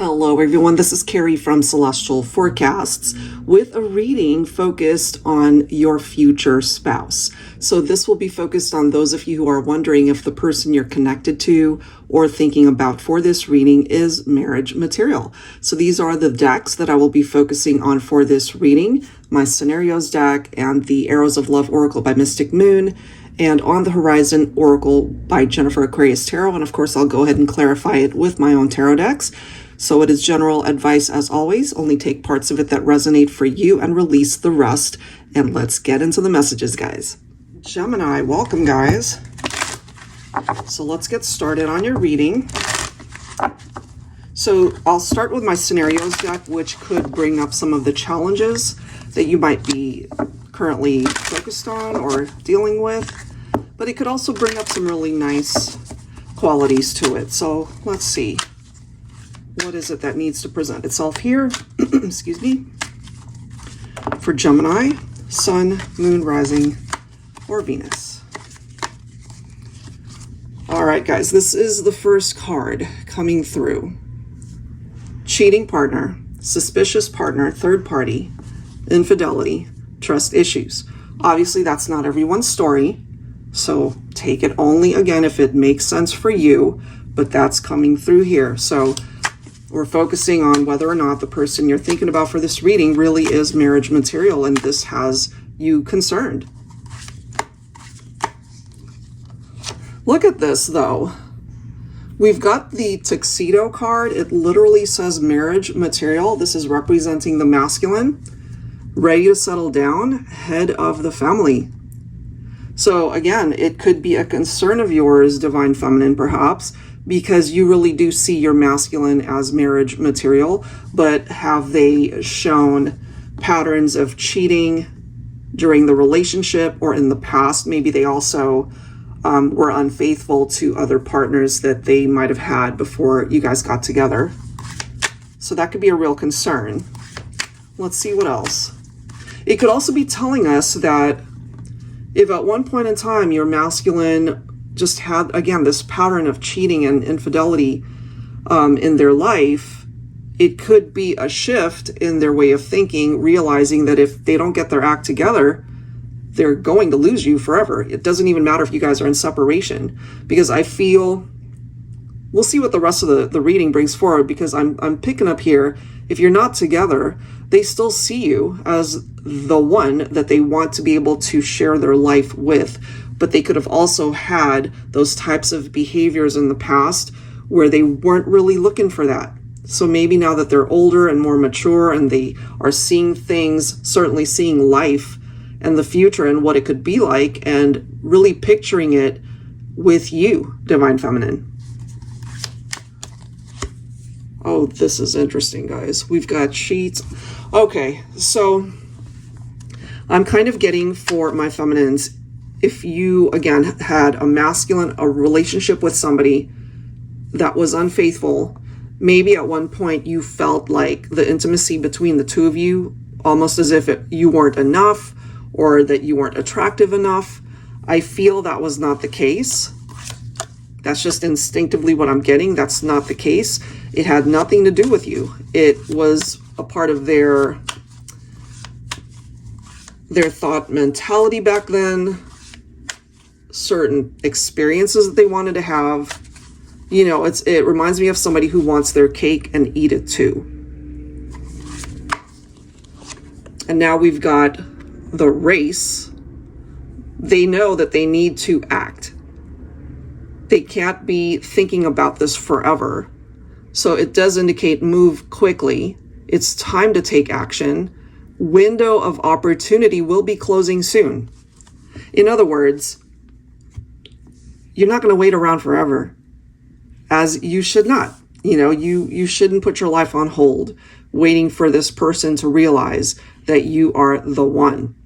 Hello everyone, this is Carrie from Celestial Forecasts with a reading focused on your future spouse. So this will be focused on those of you who are wondering if the person you're connected to or thinking about for this reading is marriage material. So these are the decks that I will be focusing on for this reading. My Scenarios deck and the Arrows of Love Oracle by Mystic Moon, and On the Horizon Oracle by Jennifer Aquarius Tarot. And of course, I'll go ahead and clarify it with my own tarot decks. So it is general advice as always. Only take parts of it that resonate for you and release the rest. And let's get into the messages, guys. Gemini, welcome, guys. So let's get started on your reading. So I'll start with my Scenarios deck, which could bring up some of the challenges that you might be currently focused on or dealing with. But it could also bring up some really nice qualities to it. So let's see. What is it that needs to present itself here? Excuse me. For Gemini, Sun, Moon, Rising, or Venus. All right, guys, this is the first card coming through. Cheating partner, suspicious partner, third party, infidelity, trust issues. Obviously, that's not everyone's story, so take it only, again, if it makes sense for you, but that's coming through here. So we're focusing on whether or not the person you're thinking about for this reading really is marriage material, and this has you concerned. Look at this, though. We've got the tuxedo card. It literally says marriage material. This is representing the masculine, ready to settle down, head of the family. So again, it could be a concern of yours, Divine Feminine, perhaps, because you really do see your masculine as marriage material, but have they shown patterns of cheating during the relationship or in the past? Maybe they also were unfaithful to other partners that they might have had before you guys got together. So that could be a real concern. Let's see what else. It could also be telling us that if at one point in time your masculine just had, again, this pattern of cheating and infidelity in their life, it could be a shift in their way of thinking, realizing that if they don't get their act together, they're going to lose you forever. It doesn't even matter if you guys are in separation, because I feel, we'll see what the rest of the reading brings forward, because I'm picking up here, if you're not together, they still see you as the one that they want to be able to share their life with. But they could have also had those types of behaviors in the past where they weren't really looking for that. So maybe now that they're older and more mature and they are seeing things, certainly seeing life and the future and what it could be like, and really picturing it with you, Divine Feminine. Oh, this is interesting, guys. We've got sheets. Okay, so I'm kind of getting for my feminines, if you, again, had a masculine, a relationship with somebody that was unfaithful, maybe at one point you felt like the intimacy between the two of you, almost as if you weren't enough or that you weren't attractive enough. I feel that was not the case. That's just instinctively what I'm getting. That's not the case. It had nothing to do with you. It was a part of their thought mentality back then, certain experiences that they wanted to have. You know, it reminds me of somebody who wants their cake and eat it too. And now we've got the race. They know that they need to act. They can't be thinking about this forever. So it does indicate move quickly. It's time to take action. Window of opportunity will be closing soon. In other words, you're not going to wait around forever, as you should not. You know, you shouldn't put your life on hold waiting for this person to realize that you are the one.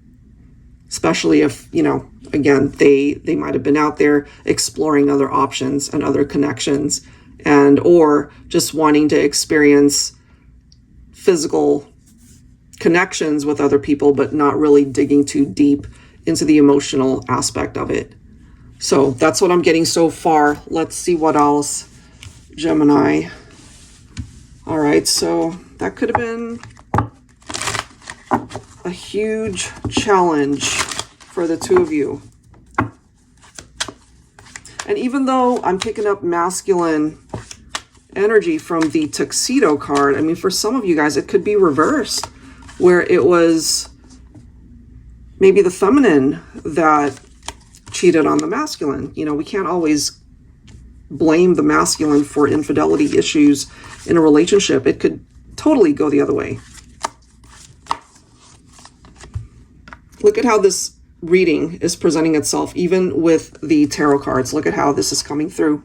Especially if, you know, again, they might have been out there exploring other options and other connections, and or just wanting to experience physical connections with other people, but not really digging too deep into the emotional aspect of it. So that's what I'm getting so far. Let's see what else, Gemini. All right, so that could have been a huge challenge for the two of you. And even though I'm picking up masculine energy from the tuxedo card, I mean, for some of you guys, it could be reversed, where it was maybe the feminine that cheated on the masculine. You know, we can't always blame the masculine for infidelity issues in a relationship. It could totally go the other way. Look at how this reading is presenting itself, even with the tarot cards. Look at how this is coming through.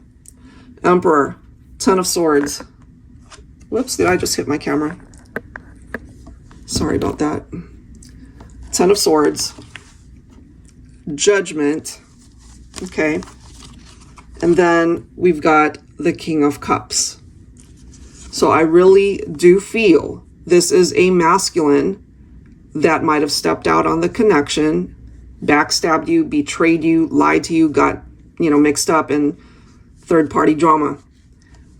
Emperor, Ten of Swords. Whoops, did I just hit my camera? Sorry about that. Ten of Swords. Judgment. Okay. And then we've got the King of Cups. So I really do feel this is a masculine that might have stepped out on the connection, backstabbed you, betrayed you, lied to you, got, you know, mixed up in third-party drama.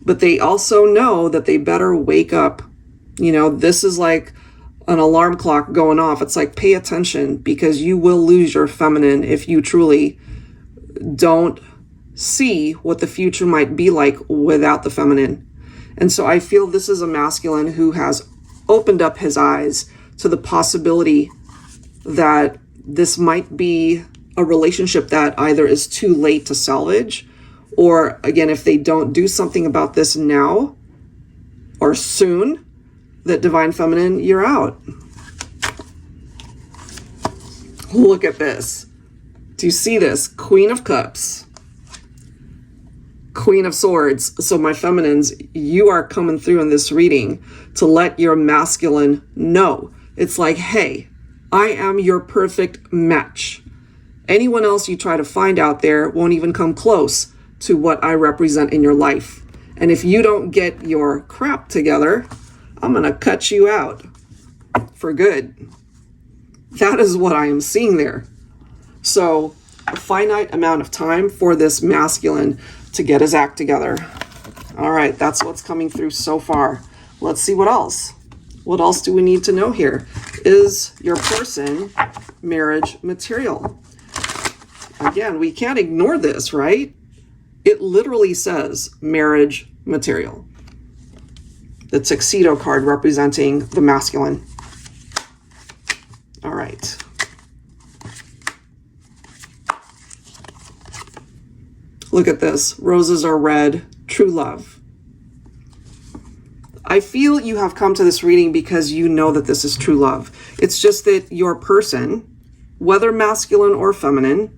But they also know that they better wake up. You know, this is like an alarm clock going off. It's like, pay attention, because you will lose your feminine if you truly don't see what the future might be like without the feminine. And so I feel this is a masculine who has opened up his eyes to the possibility that this might be a relationship that either is too late to salvage, or again, if they don't do something about this now or soon, that divine feminine, you're out. Look at this. Do you see this? Queen of Cups, Queen of Swords. So my feminines, you are coming through in this reading to let your masculine know. It's like, hey, I am your perfect match. Anyone else you try to find out there won't even come close to what I represent in your life. And if you don't get your crap together, I'm going to cut you out for good. That is what I am seeing there. So a finite amount of time for this masculine to get his act together. All right, that's what's coming through so far. Let's see what else. What else do we need to know here? Is your person marriage material? Again, we can't ignore this, right? It literally says marriage material. The tuxedo card representing the masculine. All right. Look at this. Roses are red. True love. I feel you have come to this reading because you know that this is true love. It's just that your person, whether masculine or feminine,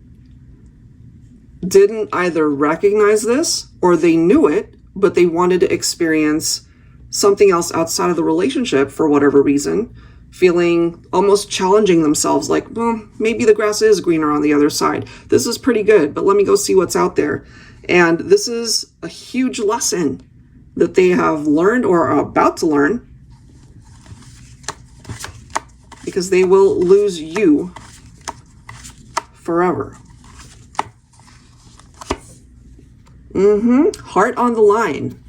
didn't either recognize this or they knew it, but they wanted to experience something else outside of the relationship for whatever reason, feeling almost challenging themselves like, well, maybe the grass is greener on the other side. This is pretty good, but let me go see what's out there. And this is a huge lesson that they have learned or are about to learn, because they will lose you forever. Heart on the line.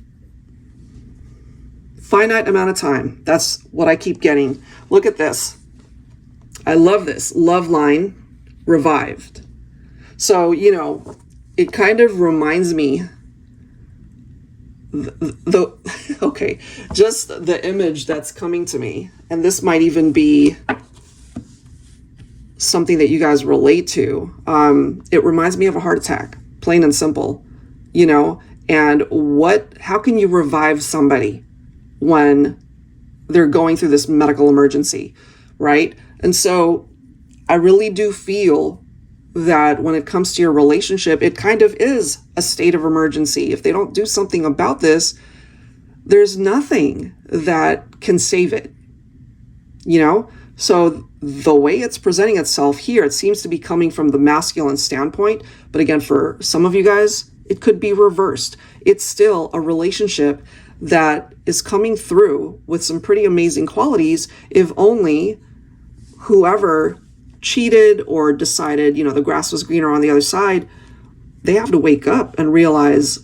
Finite amount of time. That's what I keep getting. Look at this. I love this. Love line revived. So, you know, it kind of reminds me okay, just the image that's coming to me, and this might even be something that you guys relate to. It reminds me of a heart attack, plain and simple, you know. And how can you revive somebody when they're going through this medical emergency, right? And so I really do feel that when it comes to your relationship, it kind of is a state of emergency. If they don't do something about this, there's nothing that can save it, you know? So the way it's presenting itself here, it seems to be coming from the masculine standpoint. But again, for some of you guys, it could be reversed. It's still a relationship that is coming through with some pretty amazing qualities, if only whoever cheated or decided, you know, the grass was greener on the other side, they have to wake up and realize,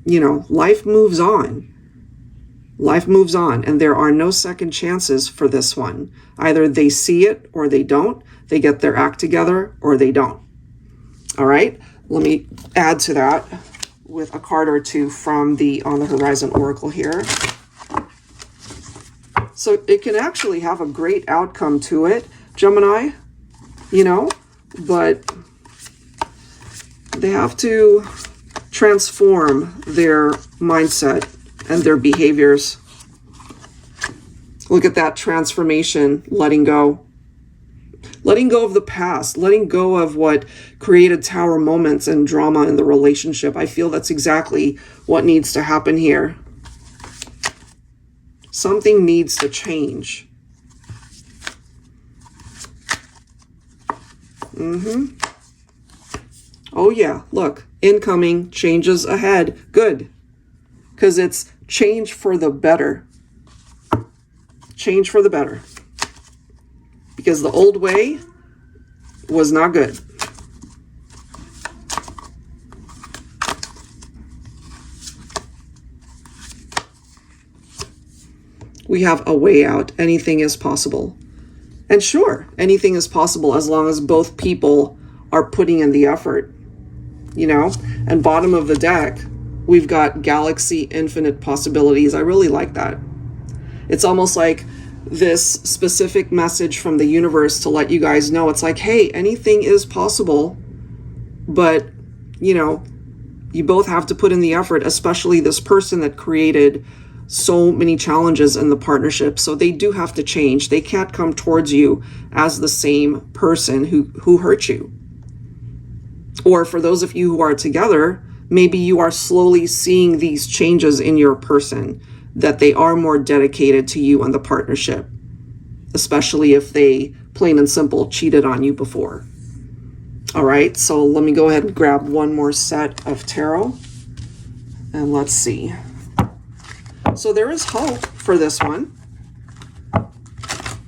you know, life moves on. Life moves on, and there are no second chances for this one. Either they see it or they don't. They get their act together or they don't. All right, let me add to that with a card or two from the On the Horizon Oracle here. So it can actually have a great outcome to it, Gemini, you know, but they have to transform their mindset and their behaviors. Look at that transformation, letting go. Letting go of the past, letting go of what created tower moments and drama in the relationship. I feel that's exactly what needs to happen here. Something needs to change. Oh yeah, look, incoming, changes ahead. Good. Because it's change for the better. Change for the better. Because the old way was not good. We have a way out. Anything is possible. And sure, anything is possible as long as both people are putting in the effort, you know? And bottom of the deck, we've got galaxy, infinite possibilities. I really like that. It's almost like this specific message from the universe to let you guys know, it's like, hey, anything is possible, but, you know, you both have to put in the effort, especially this person that created so many challenges in the partnership. So they do have to change. They can't come towards you as the same person who hurt you. Or for those of you who are together, maybe you are slowly seeing these changes in your person, that they are more dedicated to you and the partnership, especially if they plain and simple cheated on you before. All right, so let me go ahead and grab one more set of tarot and let's see. So there is hope for this one.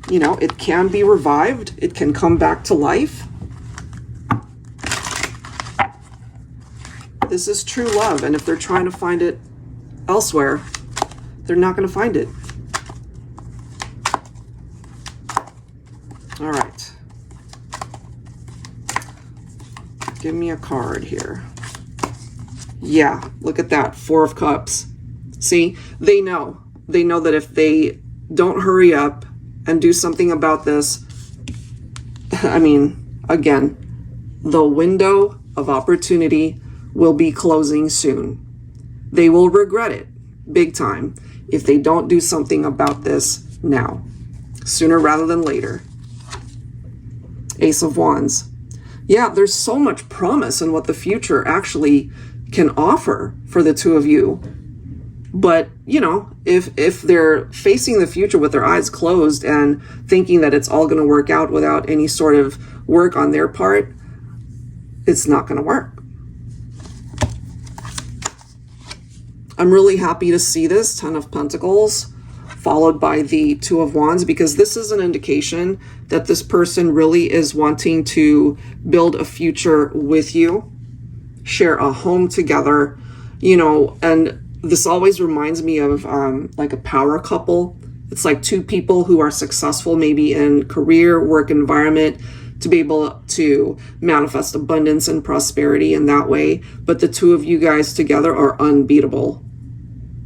You know, it can be revived. It can come back to life. This is true love, and if they're trying to find it elsewhere, they're not going to find it. All right. Give me a card here. Yeah, look at that. 4 of Cups. See, they know. They know that if they don't hurry up and do something about this, I mean, again, the window of opportunity will be closing soon. They will regret it big time if they don't do something about this now, sooner rather than later. Ace of Wands. Yeah, there's so much promise in what the future actually can offer for the two of you. But, you know, if they're facing the future with their eyes closed and thinking that it's all going to work out without any sort of work on their part, it's not going to work. I'm really happy to see this 10 of Pentacles followed by the 2 of Wands, because this is an indication that this person really is wanting to build a future with you, share a home together, you know, and this always reminds me of like a power couple. It's like 2 people who are successful maybe in career, work environment, to be able to manifest abundance and prosperity in that way. But the 2 of you guys together are unbeatable.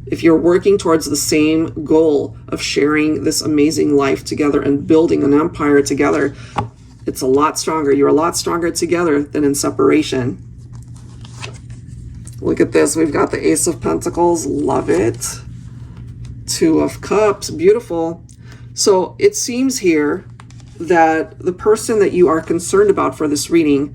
If you're working towards the same goal of sharing this amazing life together and building an empire together, it's a lot stronger. You're a lot stronger together than in separation. Look at this. We've got the Ace of Pentacles. Love it. 2 of Cups. Beautiful. So it seems here that the person that you are concerned about for this reading,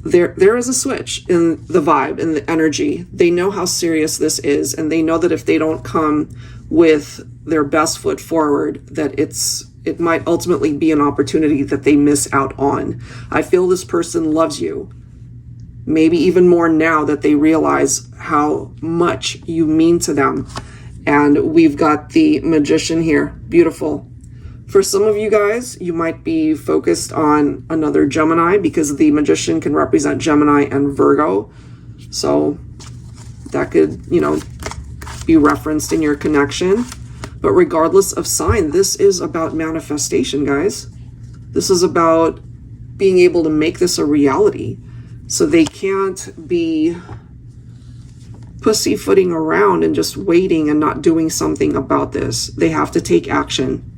there is a switch in the vibe, in the energy. They know how serious this is, and they know that if they don't come with their best foot forward, that it might ultimately be an opportunity that they miss out on. I feel this person loves you, maybe even more now that they realize how much you mean to them. And we've got the Magician here. Beautiful. For some of you guys, you might be focused on another Gemini, because the Magician can represent Gemini and Virgo. So that could, you know, be referenced in your connection. But regardless of sign, this is about manifestation, guys. This is about being able to make this a reality. So they can't be pussyfooting around and just waiting and not doing something about this. They have to take action.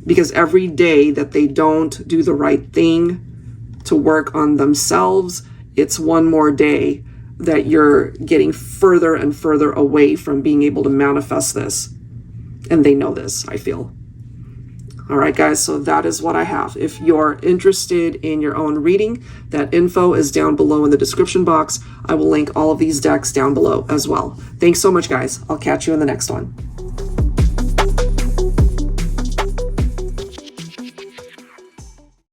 Because every day that they don't do the right thing to work on themselves, it's one more day that you're getting further and further away from being able to manifest this. And they know this, I feel. All right, guys, so that is what I have. If you're interested in your own reading, that info is down below in the description box. I will link all of these decks down below as well. Thanks so much, guys. I'll catch you in the next one.